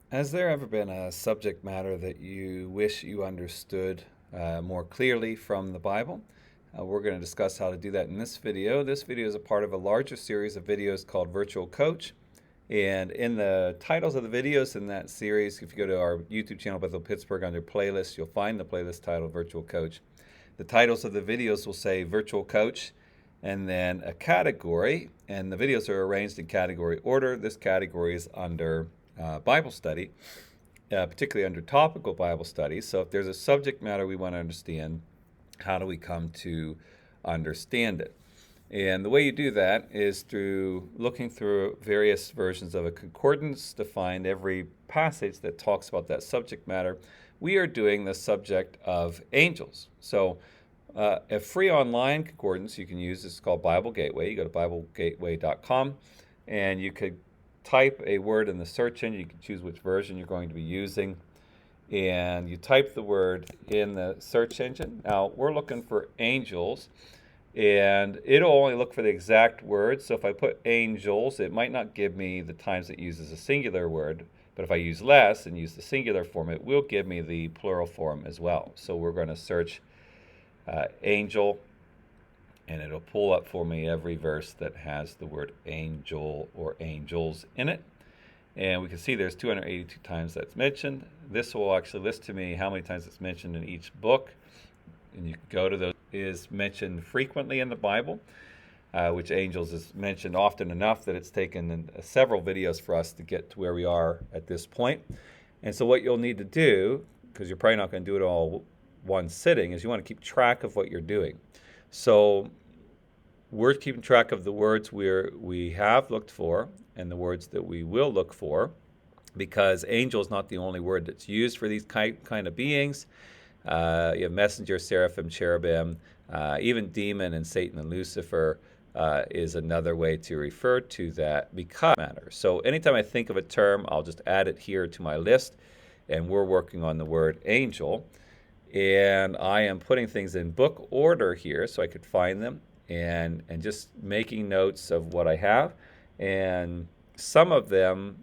Has there ever been a subject matter that you wish you understood more clearly from the Bible? We're going to discuss how to do that in this video. This video is a part of a larger series of videos called Virtual Coach. And in the titles of the videos in that series, if you go to our YouTube channel, Bethel Pittsburgh, under playlists, you'll find the playlist titled Virtual Coach. The titles of the videos will say Virtual Coach and then a category, and the videos are arranged in category order. This category is under Bible study, particularly under topical Bible study. So if there's a subject matter we want to understand, how do we come to understand it? And the way you do that is through looking through various versions of a concordance to find every passage that talks about that subject matter. We are doing the subject of angels. So a free online concordance you can use is called Bible Gateway. You go to BibleGateway.com and you could type a word in the search engine. You can choose which version you're going to be using. And you type the word in the search engine. Now, we're looking for angels, and it'll only look for the exact word. So if I put angels, it might not give me the times it uses a singular word. But if I use less and use the singular form, it will give me the plural form as well. So we're going to search angel, and it'll pull up for me every verse that has the word angel or angels in it. And we can see there's 282 times that's mentioned. This will actually list to me how many times it's mentioned in each book. And you can go to those. It is mentioned frequently in the Bible, which angels is mentioned often enough that it's taken several videos for us to get to where we are at this point. And so what you'll need to do, because you're probably not going to do it all one sitting, is you want to keep track of what you're doing. So we're keeping track of the words we have looked for and the words that we will look for, because angel is not the only word that's used for these kind of beings. You have messenger, seraphim, cherubim, even demon and Satan and Lucifer is another way to refer to that because it matters. So anytime I think of a term, I'll just add it here to my list, and we're working on the word angel. And I am putting things in book order here so I could find them, and just making notes of what I have. And some of them,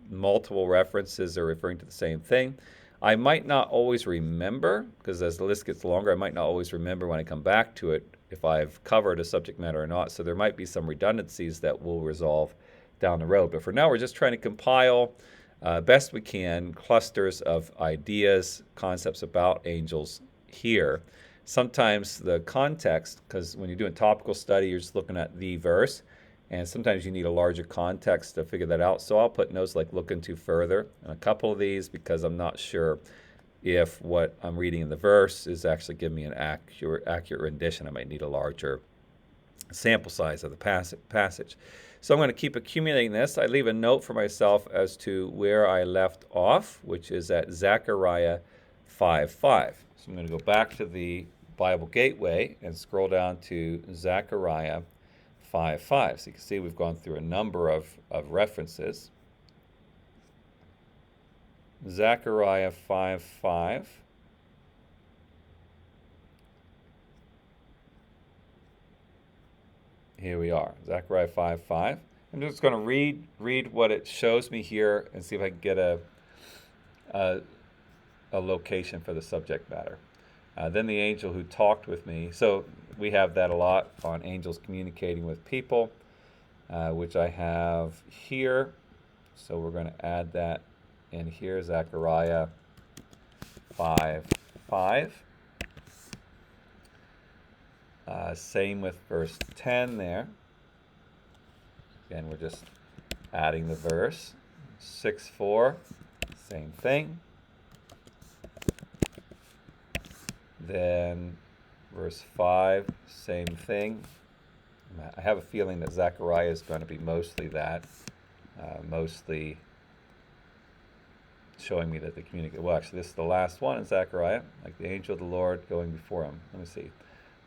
multiple references, are referring to the same thing. I might not always remember, because as the list gets longer, I might not always remember when I come back to it if I've covered a subject matter or not. So there might be some redundancies that will resolve down the road. But for now, we're just trying to compile best we can clusters of ideas, concepts about angels here. Sometimes the context, because when you're doing topical study, you're just looking at the verse, and sometimes you need a larger context to figure that out. So I'll put notes like look into further on a couple of these, because I'm not sure if what I'm reading in the verse is actually giving me an accurate rendition. I might need a larger sample size of the passage. So I'm going to keep accumulating this. I leave a note for myself as to where I left off, which is at Zechariah 5:5. So I'm going to go back to the Bible Gateway and scroll down to Zechariah 5:5. So you can see we've gone through a number of references. Zechariah 5:5. Here we are, Zechariah 5:5. I'm just going to read what it shows me here and see if I can get a location for the subject matter. Then the angel who talked with me. So we have that a lot on angels communicating with people, which I have here. So we're going to add that in here, Zechariah 5:5. Same with verse 10 there. Again, we're just adding the verse. 6:4, same thing. Then verse 5, same thing. I have a feeling that Zechariah is going to be mostly that, mostly showing me that the communicate. Well, actually, this is the last one in Zechariah, like the angel of the Lord going before him. Let me see.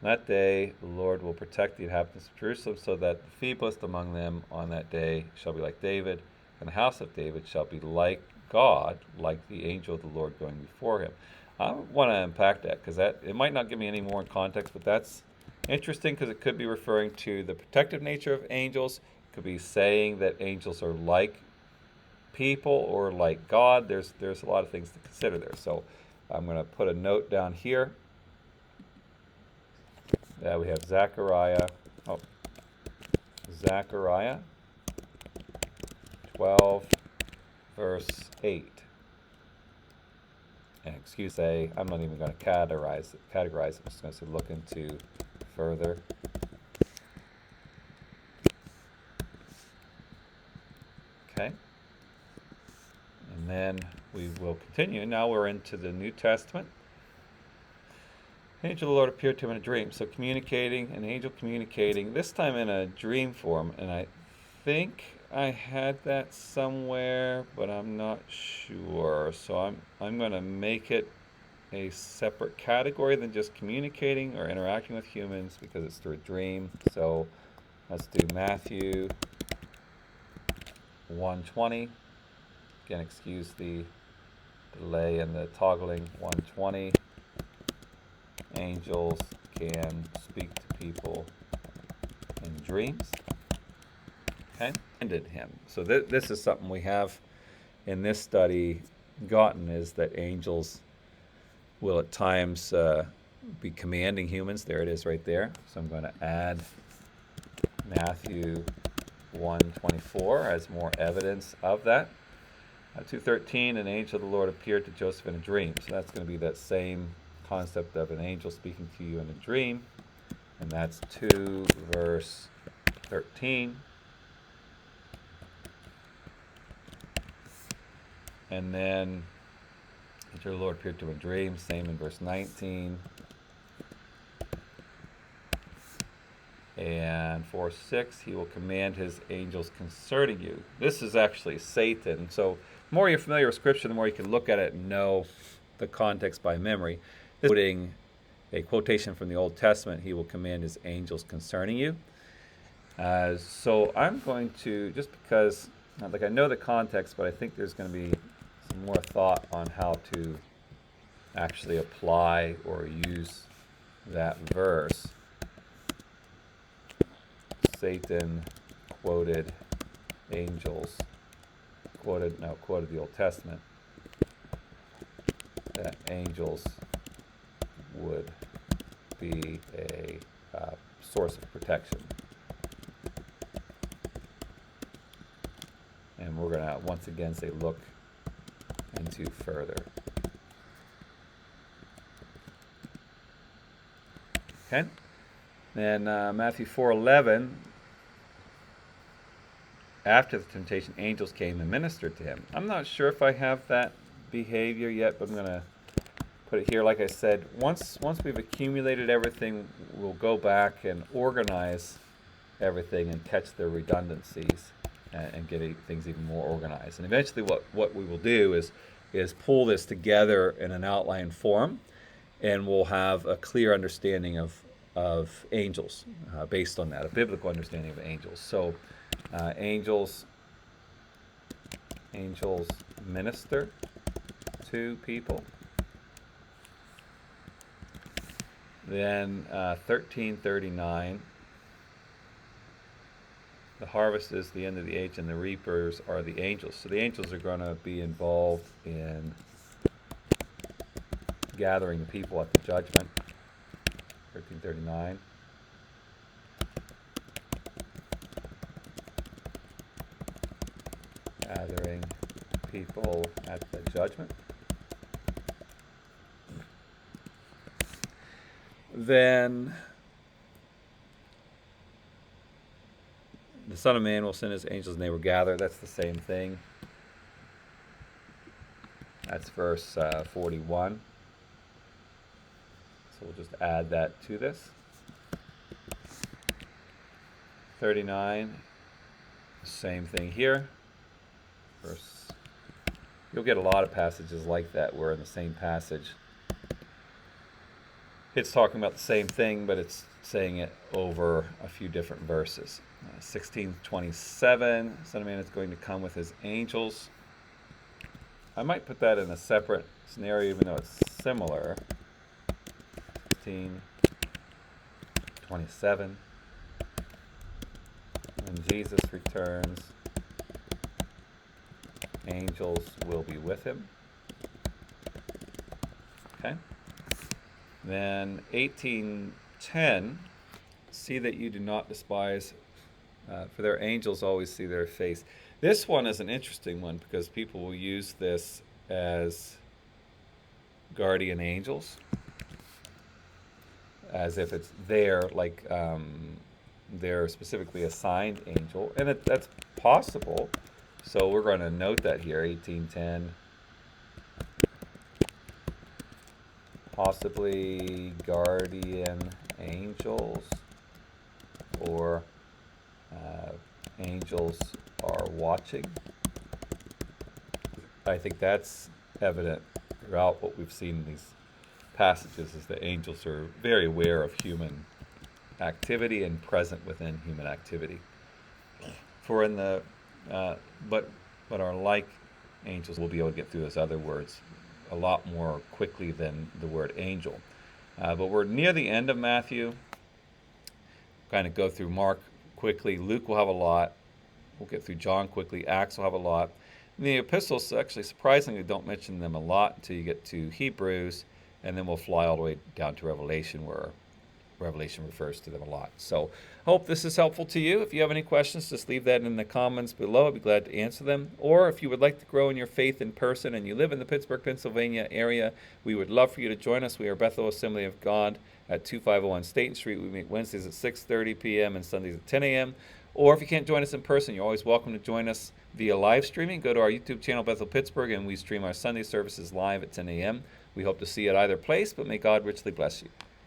On that day, the Lord will protect the inhabitants of Jerusalem, so that the feeblest among them on that day shall be like David, and the house of David shall be like God, like the angel of the Lord going before him. I want to unpack that, because it might not give me any more context, but that's interesting, because it could be referring to the protective nature of angels. It could be saying that angels are like people or like God. There's a lot of things to consider there. So I'm going to put a note down here that we have Zechariah 12, verse 8. And I'm not even going to categorize it. I'm just going to say look into further. Okay. And then we will continue. Now we're into the New Testament. Angel of the Lord appeared to him in a dream. So an angel communicating, this time in a dream form. And I think I had that somewhere, but I'm not sure. So I'm going to make it a separate category than just communicating or interacting with humans because it's through a dream. So let's do Matthew 1:20. Again, excuse the delay in the toggling. 1:20. Angels can speak to people in dreams. Okay, ended him. So this is something we have in this study gotten, is that angels will at times be commanding humans. There it is right there. So I'm going to add Matthew 1:24 as more evidence of that. 2:13, an angel of the Lord appeared to Joseph in a dream. So that's going to be that same concept of an angel speaking to you in a dream. And that's 2 verse 13. And then angel of the Lord appeared to him in a dream, same in verse 19. And 4:6, he will command his angels concerning you. This is actually Satan. So the more you're familiar with Scripture, the more you can look at it and know the context by memory. This is quoting a quotation from the Old Testament, he will command his angels concerning you. So I'm going to, just because, like, I know the context, but I think there's going to be some more thought on how to actually apply or use that verse. Satan quoted the Old Testament, that angels would be a source of protection. And we're going to once again say look into further. Okay? Then Matthew 4:11, after the temptation, angels came and ministered to him. I'm not sure if I have that behavior yet, but I'm going to put it here. Like I said, once we've accumulated everything, we'll go back and organize everything and catch the redundancies and get things even more organized. And eventually what we will do is pull this together in an outline form, and we'll have a clear understanding of angels based on that, a biblical understanding of angels. So angels minister to people. Then 13:39, the harvest is the end of the age and the reapers are the angels. So the angels are going to be involved in gathering the people at the judgment. 13:39. Gathering people at the judgment. Then the Son of Man will send his angels and they will gather. That's the same thing. That's verse 41. So we'll just add that to this. 39, same thing here. You'll get a lot of passages like that where in the same passage it's talking about the same thing, but it's saying it over a few different verses. 16:27, Son of Man is going to come with his angels. I might put that in a separate scenario, even though it's similar. 16:27. When Jesus returns, angels will be with him. Okay. Then 18:10, see that you do not despise, for their angels always see their face. This one is an interesting one because people will use this as guardian angels, as if it's like they're specifically assigned angel, and that's possible. So we're going to note that here, 18:10. Possibly guardian angels, or angels are watching. I think that's evident throughout what we've seen in these passages, is that angels are very aware of human activity and present within human activity. For in the but are like angels, will be able to get through those other words a lot more quickly than the word angel. But we're near the end of Matthew. Kind of go through Mark quickly. Luke will have a lot. We'll get through John quickly. Acts will have a lot. And the epistles, actually, surprisingly, don't mention them a lot until you get to Hebrews, and then we'll fly all the way down to Revelation, where Revelation refers to them a lot. So hope this is helpful to you. If you have any questions, just leave that in the comments below. I'd be glad to answer them. Or if you would like to grow in your faith in person and you live in the Pittsburgh, Pennsylvania area, we would love for you to join us. We are Bethel Assembly of God at 2501 Staten Street. We meet Wednesdays at 6:30 p.m. and Sundays at 10 a.m. Or if you can't join us in person, you're always welcome to join us via live streaming. Go to our YouTube channel, Bethel Pittsburgh, and we stream our Sunday services live at 10 a.m. We hope to see you at either place, but may God richly bless you.